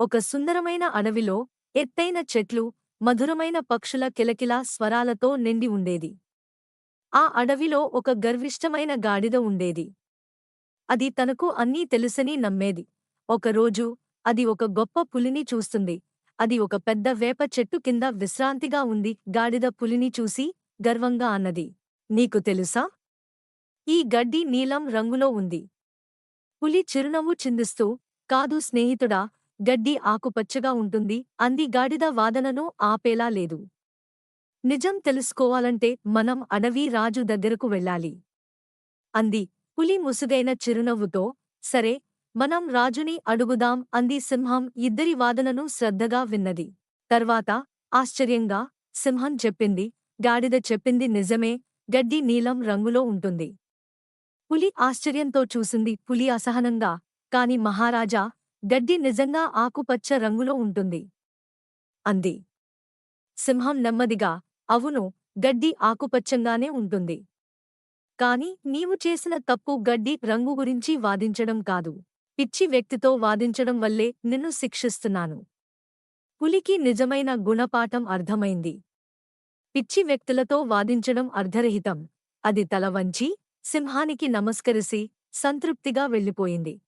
ఒక సుందరమైన అడవిలో ఎత్తైన చెట్లు, మధురమైన పక్షుల కిలకిలా స్వరాలతో నిండి ఉండేది. ఆ అడవిలో ఒక గర్విష్టమైన గాడిద ఉండేది. అది తనకు అన్నీ తెలుసని నమ్మేది. ఒకరోజు అది ఒక గొప్ప పులిని చూస్తుంది. అది ఒక పెద్ద వేప చెట్టు కింద విశ్రాంతిగా ఉంది. గాడిద పులిని చూసి గర్వంగా అన్నది, "నీకు తెలుసా? ఈ గడ్డి నీలం రంగులో ఉంది." పులి చిరునవ్వు చిందిస్తూ, "కాదు స్నేహితుడా, గడ్డి ఆకుపచ్చగా ఉంటుంది" అంది. గాడిద వాదనను ఆపేలా లేదు. "నిజం తెలుసుకోవాలంటే మనం అడవి రాజు దగ్గరకు వెళ్ళాలి" అంది. పులి ముసుగైన చిరునవ్వుతో, "సరే, మనం రాజుని అడుగుదాం" అంది. సింహం ఇద్దరి వాదనను శ్రద్ధగా విన్నది. తర్వాత ఆశ్చర్యంగా సింహం చెప్పింది, "గాడిద చెప్పింది నిజమే, గడ్డి నీలం రంగులో ఉంటుంది." పులి ఆశ్చర్యంతో చూసింది. పులి అసహనంగా, "కాని మహారాజా, గడ్డి నిజంగా ఆకుపచ్చ రంగులో ఉంటుంది" అంది. సింహం నెమ్మదిగా, "అవును, గడ్డి ఆకుపచ్చంగానే ఉంటుంది. కాని నీవు చేసిన తప్పు గడ్డి రంగు గురించి వాదించడం కాదు. పిచ్చి వ్యక్తితో వాదించడం వల్లే నిన్ను శిక్షిస్తున్నాను." పులికి నిజమైన గుణపాఠం అర్థమైంది. పిచ్చి వ్యక్తులతో వాదించడం అర్ధరహితం. అది తల వంచి సింహానికి నమస్కరిసి సంతృప్తిగా వెళ్ళిపోయింది.